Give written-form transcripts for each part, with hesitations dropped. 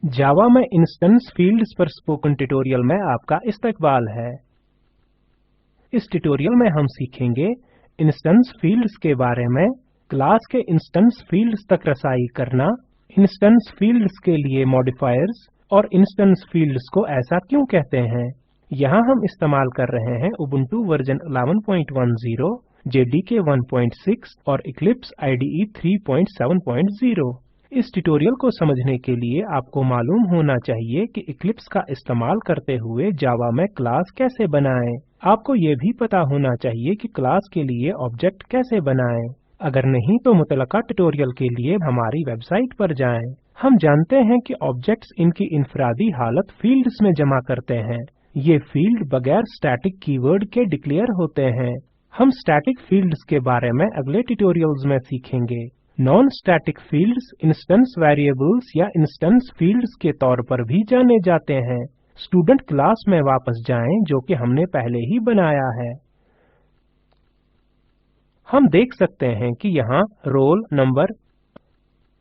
जावा में instance fields पर spoken tutorial में आपका इस्तकबाल है। इस ट्यूटोरियल में हम सीखेंगे इंस्टेंस फील्ड्स के बारे में, क्लास के इंस्टेंस फील्ड्स तक रसाई करना, इंस्टेंस फील्ड्स के लिए मॉडिफायर्स और इंस्टेंस फील्ड्स को ऐसा क्यों कहते हैं। यहाँ हम इस्तेमाल कर रहे हैं उबुंटू वर्जन 11.10, JDK 1.6 और Eclipse IDE 3.7.0। इस ट्यूटोरियल को समझने के लिए आपको मालूम होना चाहिए कि Eclipse का इस्तेमाल करते हुए जावा में क्लास कैसे बनाएं। आपको ये भी पता होना चाहिए कि क्लास के लिए ऑब्जेक्ट कैसे बनाएं। अगर नहीं तो मुतलका ट्यूटोरियल के लिए हमारी वेबसाइट पर जाएं। हम जानते हैं कि ऑब्जेक्ट्स इनकी इनफरादी हालत फील्ड्स में जमा करते हैं। ये फील्ड बगैर स्टैटिक कीवर्ड के डिक्लेयर होते हैं। हम स्टैटिक फील्ड्स के बारे में अगले ट्यूटोरियल्स में सीखेंगे। Non static fields instance variables या इंस्टेंस फील्ड्स के तौर पर भी जाने जाते हैं। स्टूडेंट क्लास में वापस जाएं जो कि हमने पहले ही बनाया है। हम देख सकते हैं कि यहाँ रोल नंबर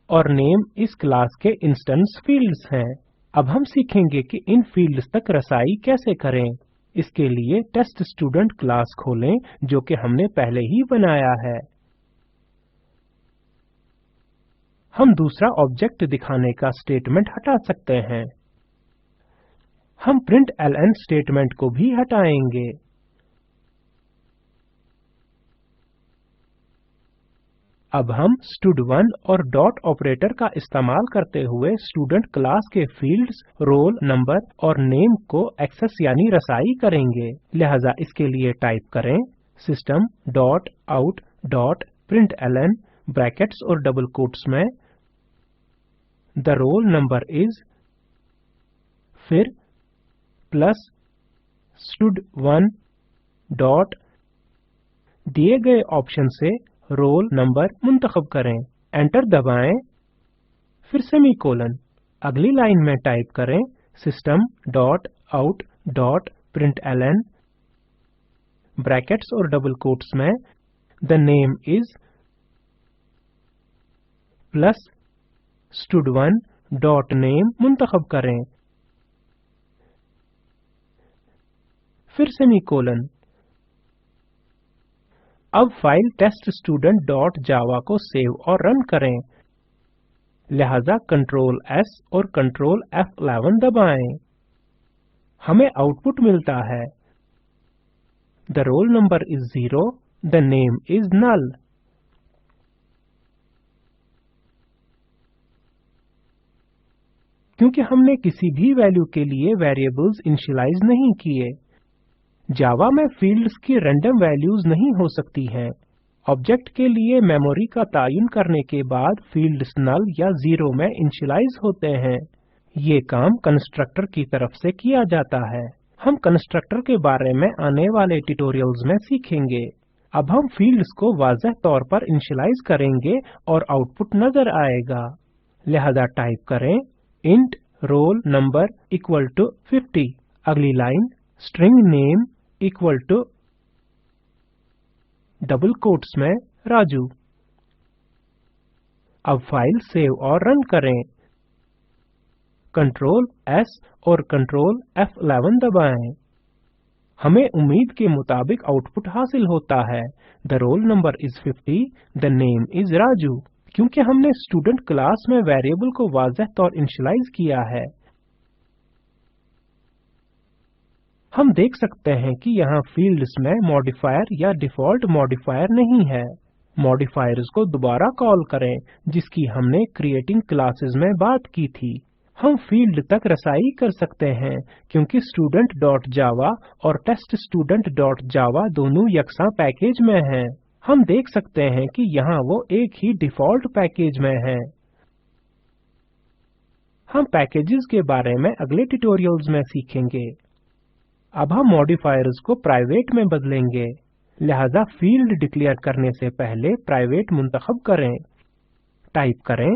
और नेम इस क्लास के इंस्टेंस फील्ड्स हैं। अब हम सीखेंगे कि इन फील्ड्स तक रसाई कैसे करें। इसके लिए टेस्टस्टूडेंट क्लास खोलें जो कि हमने पहले ही बनाया है। हम दूसरा ऑब्जेक्ट दिखाने का स्टेटमेंट हटा सकते हैं। हम println स्टेटमेंट को भी हटाएंगे। अब हम stud1 और डॉट ऑपरेटर का इस्तेमाल करते हुए स्टूडेंट क्लास के फील्ड्स रोल नंबर और नेम को एक्सेस यानी रसाई करेंगे। लिहाजा इसके लिए टाइप करें system dot out dot println brackets और डबल कोट्स में the roll number is, फिर प्लस stud1 डॉट दिए गए ऑप्शन से रोल नंबर मुंतखब करें। एंटर दबाएं, फिर सेमीकोलन। अगली लाइन में टाइप करें system dot out dot println brackets और डबल कोट्स में the name is plus stud1 dot name मुंतखब करें, फिर सेमीकोलन। अब फाइल टेस्टस्टूडेंट डॉट जावा को सेव और रन करें। लिहाजा Ctrl S और Ctrl F11 दबाएं। हमें आउटपुट मिलता है The roll number is 0, the name is null। क्योंकि हमने किसी भी वैल्यू के लिए वेरिएबल्स इनिशियलाइज नहीं किए। जावा में फील्ड्स की रैंडम वैल्यूज नहीं हो सकती हैं। ऑब्जेक्ट के लिए मेमोरी का तायुन करने के बाद फील्ड्स नल या जीरो में इनिशियलाइज होते हैं। ये काम कंस्ट्रक्टर की तरफ से किया जाता है। हम कंस्ट्रक्टर के बारे में आने वाले ट्यूटोरियल्स में सीखेंगे। अब हम फील्ड्स को वाज़ेह तौर पर इनिशियलाइज करेंगे और आउटपुट नजर आएगा। लिहाजा टाइप करें int roll number equal to 50। अगली line string name equal to double quotes में राजू। अब फाइल सेव और रन करें। Ctrl S और Ctrl F11 दबाएं। हमें उम्मीद के मुताबिक आउटपुट हासिल होता है The roll number is 50, the name is Raju. क्योंकि हमने स्टूडेंट क्लास में वेरिएबल को वाज़ेह तौर इनिशियलाइज किया है। हम देख सकते हैं कि यहाँ फील्ड्स में मॉडिफायर या डिफॉल्ट मॉडिफायर नहीं है। मॉडिफायर्स को दोबारा कॉल करें जिसकी हमने क्रिएटिंग क्लासेस में बात की थी। हम फील्ड तक रसाई कर सकते हैं क्योंकि student.java और teststudent.java दोनों यकसा पैकेज में हैं। हम देख सकते हैं कि यहाँ वो एक ही डिफॉल्ट पैकेज में हैं। हम पैकेजेस के बारे में अगले ट्यूटोरियल्स में सीखेंगे। अब हम मॉडिफायर्स को प्राइवेट में बदलेंगे। लिहाजा फील्ड डिक्लेयर करने से पहले प्राइवेट मुंतखब करें। टाइप करें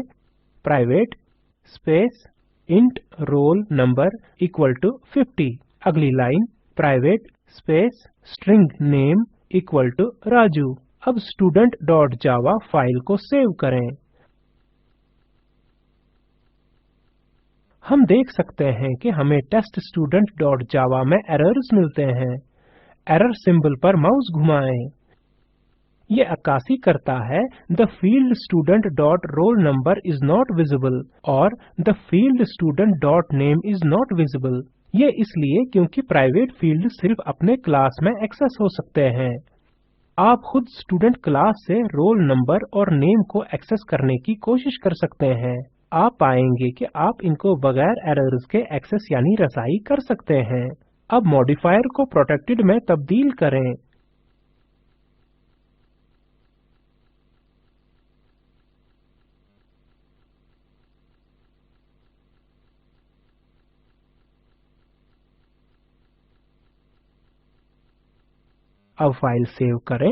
private space int roll number equal to 50। अगली line private space string name equal to Raju. अब student.java फाइल को सेव करें। हम देख सकते हैं कि हमें teststudent.java में एरर्स मिलते हैं। एरर सिंबल पर माउस घुमाएं। ये अक्कासी करता है the field student dot roll number is not visible और the field student dot name is not visible। ये इसलिए क्योंकि प्राइवेट फील्ड सिर्फ अपने क्लास में एक्सेस हो सकते हैं। आप खुद स्टूडेंट क्लास से रोल नंबर और नेम को एक्सेस करने की कोशिश कर सकते हैं। आप पाएंगे कि आप इनको बगैर एरर्स के एक्सेस यानी रसाई कर सकते हैं। अब मॉडिफायर को प्रोटेक्टेड में तब्दील करें। अब फाइल सेव करें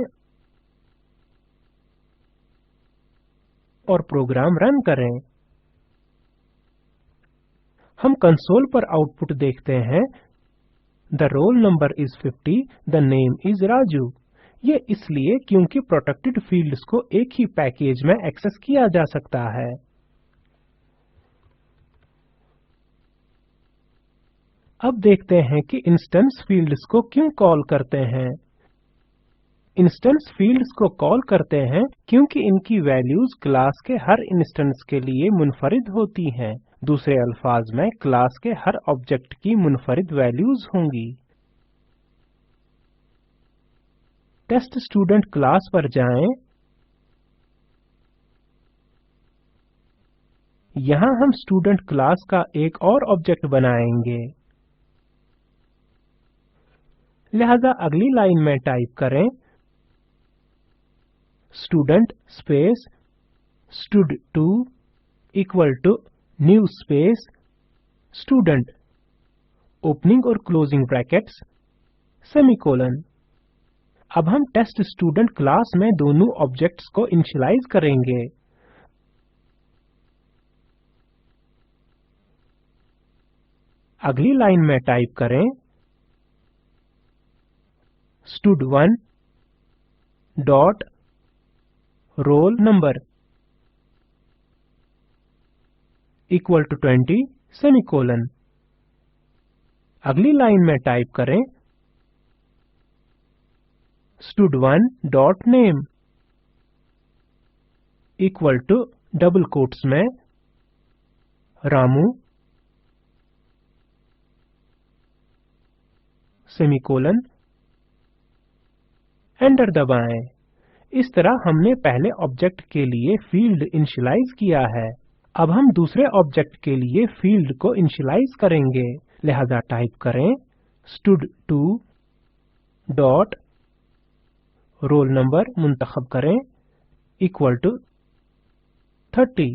और प्रोग्राम रन करें। हम कंसोल पर आउटपुट देखते हैं The roll number is 50, the name is Raju। ये इसलिए क्योंकि प्रोटेक्टेड फील्ड्स को एक ही पैकेज में एक्सेस किया जा सकता है। अब देखते हैं कि इंस्टेंस फील्ड्स को क्यों कॉल करते हैं। इंस्टेंस फील्ड्स को कॉल करते हैं क्योंकि इनकी वैल्यूज क्लास के हर इंस्टेंस के लिए मुनफरिद होती हैं। दूसरे अल्फाज में क्लास के हर ऑब्जेक्ट की मुनफरिद वैल्यूज होंगी। टेस्टस्टूडेंट क्लास पर जाएं। यहाँ हम स्टूडेंट क्लास का एक और ऑब्जेक्ट बनाएंगे। लिहाजा अगली लाइन में टाइप करें student space stud2 equal to new space student opening और क्लोजिंग ब्रैकेट्स सेमीकोलन। अब हम टेस्ट स्टूडेंट क्लास में दोनों ऑब्जेक्ट्स को इनिशियलाइज करेंगे। अगली लाइन में टाइप करें stud1 dot roll number equal to 20 semicolon. अगली लाइन में टाइप करें stud1 dot name equal to double quotes में रामू सेमीकोलन। एंटर दबाएं। इस तरह हमने पहले ऑब्जेक्ट के लिए फील्ड इनिशियलाइज किया है। अब हम दूसरे ऑब्जेक्ट के लिए फील्ड को इनिशियलाइज करेंगे। लिहाजा टाइप करें stud2 डॉट रोल नंबर मुंतखब करें इक्वल टू 30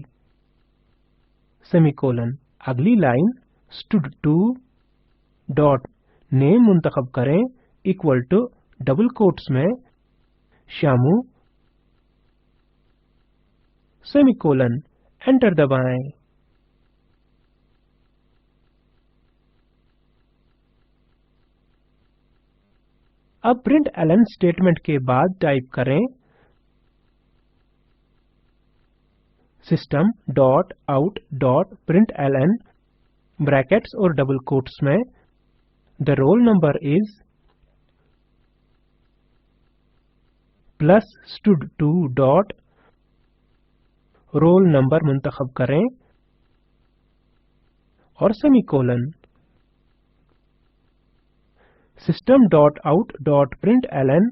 सेमीकोलन। अगली लाइन stud2 डॉट नेम मुंतखब करें इक्वल टू डबल कोट्स में श्यामू सेमीकोलन। एंटर दबाएं। अब println स्टेटमेंट के बाद टाइप करें system dot out dot println brackets और डबल कोट्स में the roll number is plus stud2 dot roll number मुंतखब करें और semicolon. System dot out dot println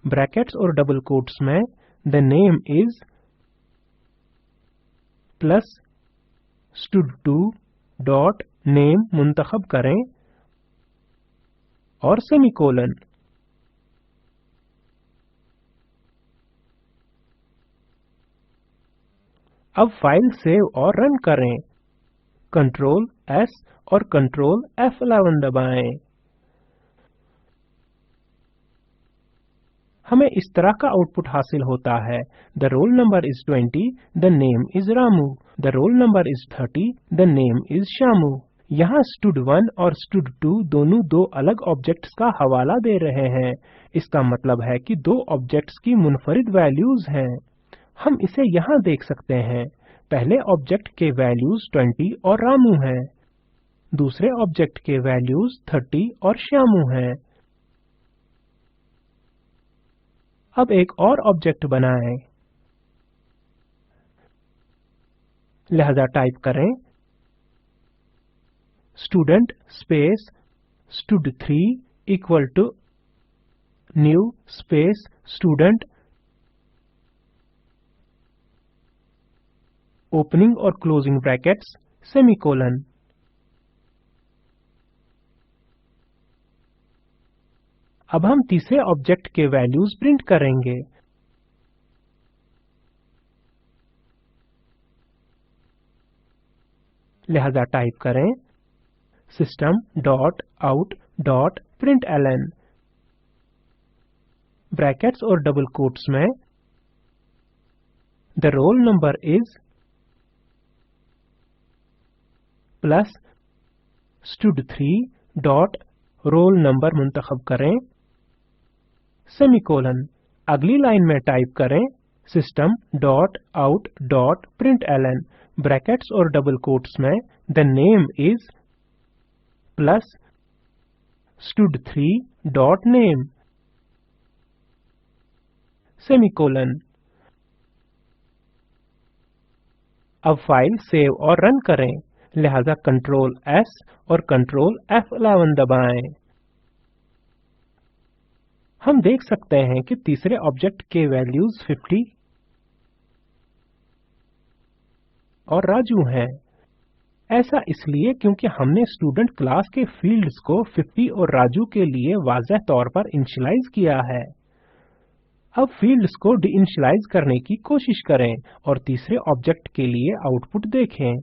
brackets और डबल कोट्स में the name is plus stud2 dot name मुंतखब करें और सेमीकोलन। अब फाइल सेव और रन करें। कंट्रोल S और कंट्रोल F11 दबाएं। हमें इस तरह का आउटपुट हासिल होता है the roll number is 20, the name is Ramu. The roll number is 30, the name is Shyamu. यहाँ stud1 और stud2 दोनों दो अलग ऑब्जेक्ट्स का हवाला दे रहे हैं। इसका मतलब है कि दो ऑब्जेक्ट्स की मुनफरिद वैल्यूज हैं। हम इसे यहाँ देख सकते हैं। पहले ऑब्जेक्ट के वैल्यूज 20 और रामू हैं। दूसरे ऑब्जेक्ट के वैल्यूज 30 और श्यामू हैं। अब एक और ऑब्जेक्ट बनाएं। लिहाजा टाइप करें student space stud3 equal to new space student opening और क्लोजिंग ब्रैकेट्स सेमीकोलन। अब हम तीसरे ऑब्जेक्ट के वैल्यूज प्रिंट करेंगे। लिहाजा टाइप करें system dot out dot println brackets और डबल कोट्स में the roll number is plus stud3 dot roll number मुंतखब करें सेमीकोलन। अगली लाइन में टाइप करें system dot out dot println brackets और डबल कोट्स में the name is plus stud3 dot name semicolon. अब फाइल सेव और रन करें। लिहाजा कंट्रोल S और कंट्रोल F11 दबाएं। हम देख सकते हैं कि तीसरे ऑब्जेक्ट के वैल्यूज 50 और राजू हैं। ऐसा इसलिए क्योंकि हमने स्टूडेंट क्लास के फील्ड्स को 50 और राजू के लिए वाज़ेह तौर पर इनिशियलाइज किया है। अब फील्ड्स को डीइनिशियलाइज करने की कोशिश करें और तीसरे ऑब्जेक्ट के लिए आउटपुट देखें।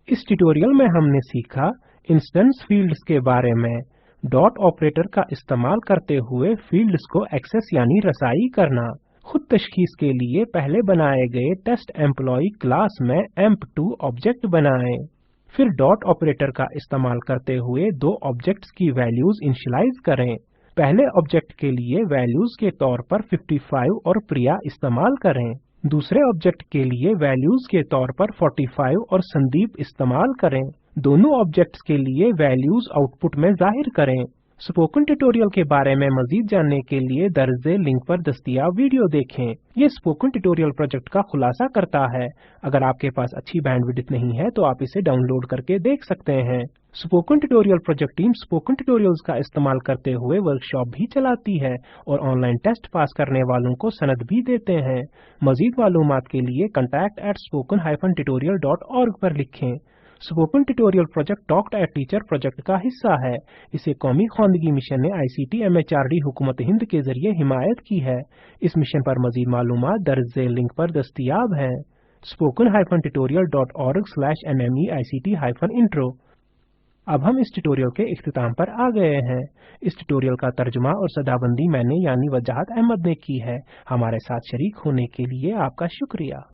इस ट्यूटोरियल में हमने सीखा इंस्टेंस फील्ड्स के बारे में, डॉट ऑपरेटर का इस्तेमाल करते हुए फील्ड्स को एक्सेस यानी रसाई करना, खुद तशखीस के लिए पहले बनाए गए टेस्ट एम्प्लॉई क्लास में emp2 ऑब्जेक्ट बनाएं, फिर डॉट ऑपरेटर का इस्तेमाल करते हुए दो ऑब्जेक्ट्स की वैल्यूज इनिशियलाइज करें। पहले ऑब्जेक्ट के लिए वैल्यूज के तौर पर 55 और प्रिया इस्तेमाल करें। दूसरे ऑब्जेक्ट के लिए वैल्यूज के तौर पर 45 और संदीप इस्तेमाल करें। दोनों ऑब्जेक्ट्स के लिए वैल्यूज आउटपुट में जाहिर करें। स्पोकन ट्यूटोरियल के बारे में मजीद जानने के लिए दर्ज झेल लिंक पर दस्तयाब वीडियो देखें। ये स्पोकन ट्यूटोरियल प्रोजेक्ट का खुलासा करता है। अगर आपके पास अच्छी बैंडविड्थ नहीं है तो आप इसे डाउनलोड करके देख सकते हैं। Spoken tutorial project team spoken tutorials का इस्तेमाल करते हुए वर्कशॉप भी चलाती है और ऑनलाइन टेस्ट पास करने वालों को सनद भी देते हैं। मजीद मालूमात के लिए contact@spoken-tutorial.org पर लिखें। Spoken tutorial project talk to a teacher project का हिस्सा है। इसे कौमी ख्वानदगी मिशन ने ICT MHRD हुकूमत हिंद के जरिए हिमायत की है। इस मिशन पर मजीद मालूमात दर्ज झेल लिंक पर दस्तयाब हैं। spoken-tutorial.org/nmeict-intro। अब हम इस ट्यूटोरियल के इख्तिताम पर आ गए हैं। इस ट्यूटोरियल का तर्जुमा और सदाबंदी मैंने यानी वजाहत अहमद ने की है। हमारे साथ शरीक होने के लिए आपका शुक्रिया।